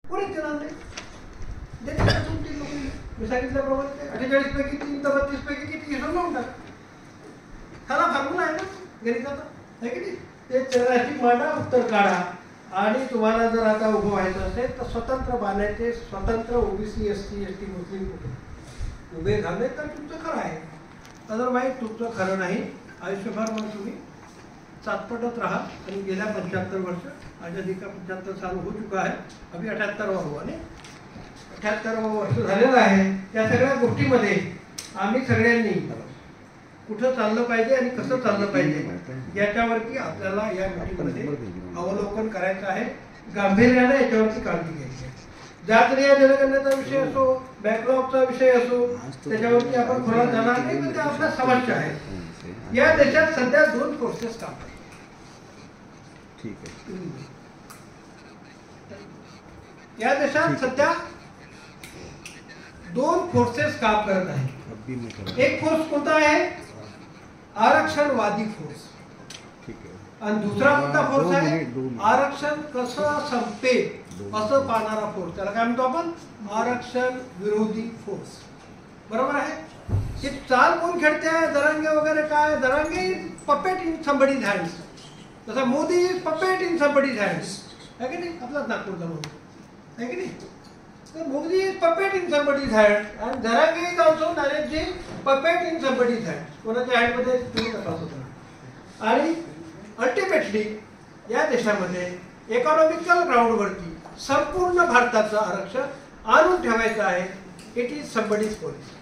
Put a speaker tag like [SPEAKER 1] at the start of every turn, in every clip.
[SPEAKER 1] कोणीच देणार नाही. मी सांगितल्याप्रमाणे 48 पैकी 3 तर 32 पैकी किती हिशोब लावून टाका. खरा फॉर्म्युला आहे ना गणिताचा, आहे की नाही? ते चौराशी मांडा, उत्तर काढा. आणि तुम्हाला जर आता उभं व्हायचं असेल तर स्वतंत्र बांधायचे, स्वतंत्र ओबीसी SC ST मुस्लिम उभे झाले तर तुमचं खरं आहे. अदरवाईज तुमचं खरं नाही. आयुष्यभर मग तुम्ही चाचपटत राहा. आणि गेल्या 75 वर्ष, आजादी का 75 साल हो चुका है, अभी 78वां हुआ नाही, 78वां वर्ष झालेलं आहे. त्या सगळ्या गोष्टीमध्ये आम्ही सगळ्यांनी कुठं चाललं पाहिजे आणि कसं चाललं पाहिजे याच्यावरती आपल्याला या मीटिंगमध्ये अवलोकन करायचं आहे. गांभीर्याने याच्यावरती काळजी घ्यायची आहे. जातीय जनगणनेचा विषय असो, बॅकलॉगचा विषय असो, त्याच्यावरती आपण थोडा जाणार नाही, पण त्या आपल्या समस्या आहेत. या देशात सध्या 2 फोर्सेस काम करतात.
[SPEAKER 2] ठीक आहे.
[SPEAKER 1] या देशात सध्या 2 फोर्सेस काम करत आहेत. एक फोर्स कोणता आहे? आरक्षणवादी फोर्स. आणि दुसरा कोणता फोर्स आहे? आरक्षण कसं संपेल असं पाहणारा फोर्स. त्याला काय म्हणतो आपण? आरक्षण विरोधी फोर्स. बरोबर आहे? ही चाल कोण खेळते? दरंगे वगैरे काय? दरंगे पपेट इन समबडीज हँड्स. तसा Modi is puppet in somebody's hands, आहे की नाही? आपलाच नागपूरचा मोदी, आहे की नाही? तर Modi is puppet in somebody's hands and दरंगे is also Nareshji puppet in somebody's hands. कोणाच्या हँडमध्ये तुम्ही तपास होता. आणि अल्टिमेटली या देशामध्ये इकॉनॉमिकल ग्राउंडवरती संपूर्ण भारताचं आरक्षण आणून ठेवायचं आहे. It is somebody's policy.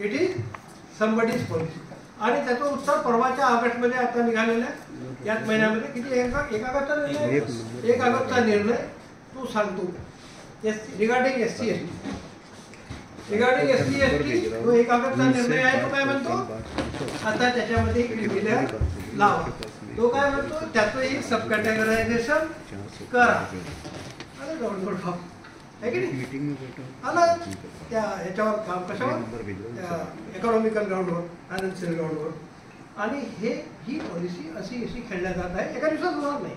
[SPEAKER 1] It is somebody's policy. आणि त्याचं उत्तर परवाच्या ऑगस्टमध्ये आता निघालेलं आहे. याच महिन्यामध्ये किती? 1 ऑगस्टचा निर्णय. 1 ऑगस्टचा निर्णय तो सांगतो regarding SC ST. Regarding SC ST तो 1 ऑगस्टचा निर्णय आहे. तो काय म्हणतो? आता त्याच्यामध्ये क्रिमिनल लावा. तो काय म्हणतो? त्याचंही सब कॅटेगरायझेशन करा. अरे गव्हर्नमेंट फॉर्म, आहे की नाही? आलं त्या ह्याच्यावर काम कशावर? इकॉनॉमिकल ग्राउंडवर, फायनान्शियल ग्राउंडवर. आणि ही पॉलिसी अशी खेळल्या जात आहे. एका दिवसात होणार नाही,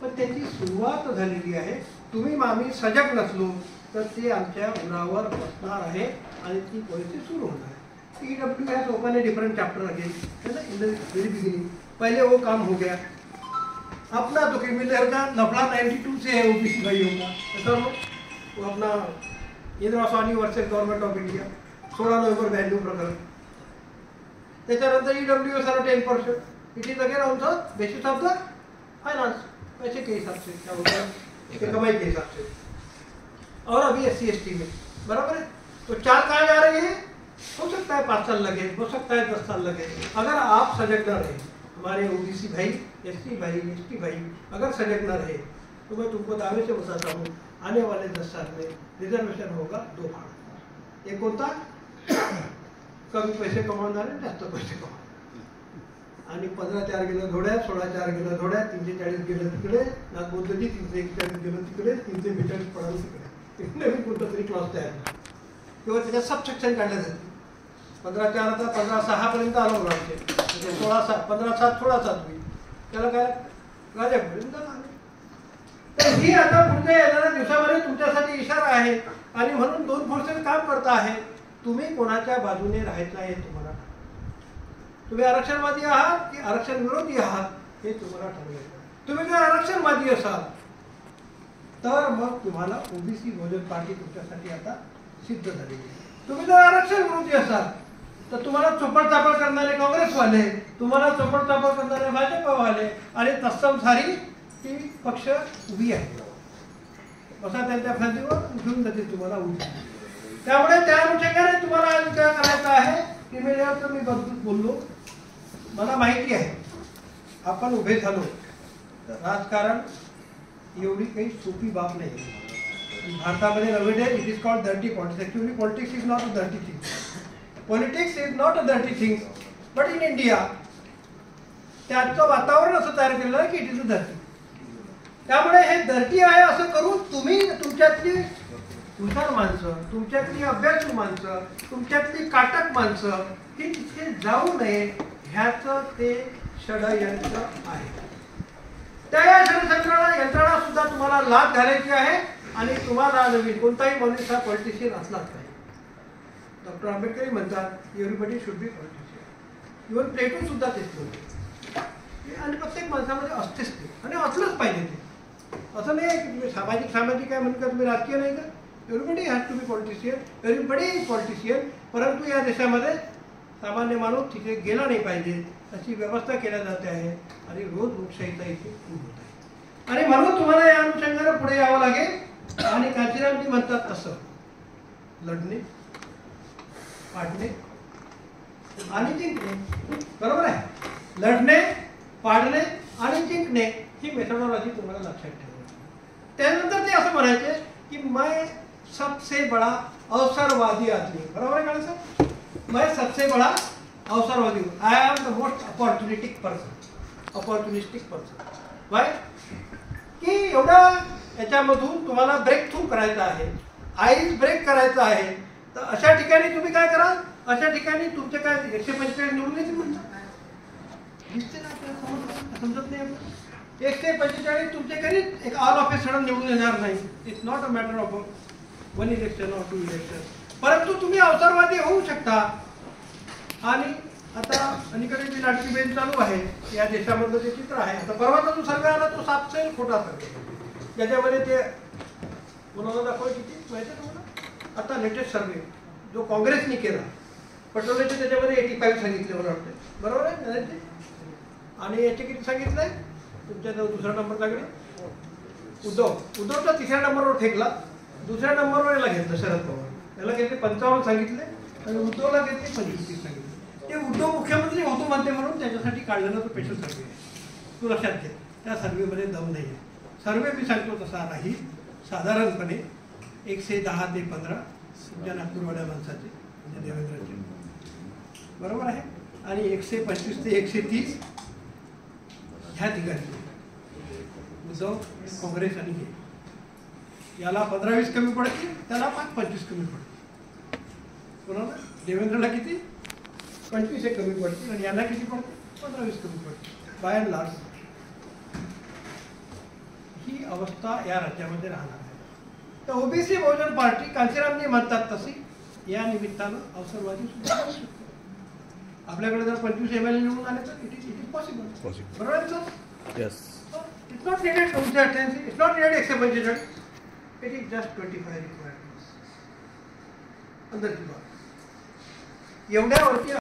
[SPEAKER 1] पण त्याची सुरुवात झालेली आहे. तुम्ही आम्ही सजग नसलो तर ते आमच्या उरावर बसणार आहे आणि ती पॉलिसी सुरू होणार आहे. EW has open a different chapter again, है ना, इन द वेरी बिगिनिंग. पहले वो काम हो गया. अपना तो क्रिमिनल का लफड़ा 92 से है OBC भाइयों का. सर वो अपना Indira Swami versus government of India 16 November 92 प्रकरण. त्याच्यानंतर EW सारा 10%. It is again also basis of the finance, पैसे के हिसाब से क्या होता है, कमाई के हिसाब से. और अभी SC ST में बराबर है. तो 4 कहाँ जा रहे हैं? हो सकता है 5 साल लगे, हो सकता है 10 साल लगे. अगर आप सजग न रहे, हमारे OBC भाई, SC भाई, ST भाई अगर सजग न रहे, तो मैं तुमको दावे से बताता हूँ आने वाले 10 साल में रिजर्वेशन होगा 2 भाग. एक होता कमी पैसे कमावणारे जास्त पैसे कमावणारे. आणि 15-4 गेलं धोड्यात, 16-4 गेलं धोड्यात, 340 गेलं तिकडे, नागबोधजी 341 गेलं तिकडे, 342 पडाल तिकडे. नवीन कोणतं तरी क्लॉज तयार झाला किंवा त्याच्यात सबसेक्शन काढले जाते. 15-4 आता 15-6 पर्यंत आलो आमचे, 16-7, 15-7, 16-7 होईल. त्याला काय राजापर्यंत आले. तर ही आता पुढच्या येणाऱ्या दिवसामध्ये तुमच्यासाठी इशारा आहे. आणि म्हणून 2 फोर्सेस काम करत आहे. तुम्ही कोणाच्या बाजूने राहायचं आहे तुम्हाला. तुम्ही आरक्षणवादी आहात की आरक्षण विरोधी आहात हे तुम्हाला ठरवायचं. तुम्ही जर आरक्षणवादी असाल तर मग तुम्हाला OBC बहुजन पार्टी तुमच्यासाठी आता सिद्ध झालेली आहे. तुम्ही जर आरक्षण विरोधी असाल तर तुम्हाला चोपडचापड करणारे काँग्रेसवाले, तुम्हाला चोपडचापड करणारे भाजपवाले आणि तत्सम सारी ती पक्ष उभी आहे. बसा त्यांच्या फांदीवर, घेऊन जातील तुम्हाला उभी. त्यामुळे त्या अनुषंगाने तुम्हाला आज विचार करायचा आहे की मी यावर मी बोललो. मला माहिती आहे आपण उभे झालो तर राजकारण एवढी काही सोपी बाब नाही. भारतामध्ये नवेडे it is called dirty politics. Actually politics is not a dirty thing. Politics is not a dirty thing, but in India त्याचं वातावरण असं तयार केलेलं आहे की इट इज अ डर्टी. त्यामुळे हे डर्टी आहे असं करून तुम्ही तुमच्यातली हुशार माणसं, तुमच्यातली अभ्यासू माणसं, तुमच्यातली काटक माणसं ही तिथे जाऊ नये ह्याचं ते षडयंत्र आहे. त्या यंत्रणा सुद्धा तुम्हाला लाभ घालायची आहे आणि तुम्हाला नवीन कोणताही माणूस हा पॉलिटिशियन असलाच नाही. डॉक्टर आंबेडकरही म्हणतात everybody should be politician. Even Plato सुद्धा तेच बोलतो. आणि प्रत्येक माणसामध्ये असतेच ते आणि असलंच पाहिजे ते. असं नाही की तुम्ही सामाजिक काय म्हणतात, तुम्ही राजकीय नाही का. Everybody has to be politician, everybody is politician. परंतु या देशामध्ये सामान्य माणूस तिथे गेला नाही पाहिजे अशी व्यवस्था केल्या जाते आहे आणि रोज लोकशाहीचा इथे खूप होत आहे. आणि म्हणून तुम्हाला या अनुषंगाने पुढे यावं लागेल. आणि कांचीरामजी म्हणतात तसं लढणे, पाडणे आणि जिंकणे. बरोबर आहे. लढणे, पाडणे आणि जिंकणे ही मेथोडॉलॉजी तुम्हाला लक्षात ठेवायची. त्यानंतर ते असं म्हणायचे की मैं सबसे बड़ा अवसरवादी आदमी. बरोबर आहे का सर. मैं सबसे बड़ा अवसरवादी हूँ. I am the most opportunistic person. Why की एवढं याच्यामधून तुम्हाला ब्रेक थ्रू करायचा आहे, आईज ब्रेक करायचा आहे. तर अशा ठिकाणी तुम्ही काय कराल, अशा ठिकाणी तुमचे काय 145 निवडून येतील म्हणतात. दिसते ना आपल्याला, समजत नाही आपल्याला. 145 तुमचे कधी एक ऑल ऑफ ए सडन निवडून येणार नाही. It's not a matter of 1 election or 2 election. परंतु तुम्ही अवसरवादी होऊ शकता. आणि आता अलीकडे जी लाडकी बहीण चालू आहे या देशामधलं जे चित्र आहे, आता परवाचा जो सर्वे आला तो 7 खोटा सर्वे, ज्याच्यामध्ये ते कोणाला दाखवाय किती माहिती आहे तुम्हाला. आता लेटेस्ट सर्वे जो काँग्रेसने केला, पटोलेचे त्याच्यामध्ये 85 सांगितले मला वाटते. बरोबर आहे. आणि याचे किती सांगितलंय तुमच्या दुसरा नंबर लागले उद्धवचा 3ऱ्या नंबरवर फेकला. 2ऱ्या नंबरवर याला घेतलं शरद पवार. याला घेतले 55 सांगितले आणि उद्धवला घेतले 25 सांगितले. ते उद्धव मुख्यमंत्री होतो म्हणते म्हणून त्याच्यासाठी काढलेला तो स्पेशल सर्वे आहे. तू लक्षात घे, त्या सर्वेमध्ये दम नाही आहे. सर्वे मी सांगतो तसा राहील साधारणपणे 110 ते 15 तुमच्या नागपूरवाड्या माणसाचे म्हणजे देवेंद्रचे. बरोबर आहे. आणि 125 ते 130 ह्या ठिकाणी उद्धव, काँग्रेस आणि हे. याला 15-20 कमी पडतील, त्याला 5-25 कमी पडतील. बरोबर. देवेंद्रला किती 25 कमी पडतील आणि याला किती पडतील 15-20 कमी पडतील. बाय अँड लार्ज ही अवस्था या राज्यामध्ये राहणार आहे. तर ओबीसी बहुजन पार्टी कांचीरामजी म्हणतात तशी या निमित्तानं अवसरवादी सुद्धा करू शकतो. आपल्याकडे जर 25 MLA निवडून आले तर इट इज पॉसिबल. बरोबर आहे sir.
[SPEAKER 2] Yes.
[SPEAKER 1] It's not needed 288, it's not needed 145. It is just 25 required. अंदर की बात एवढ्यावरती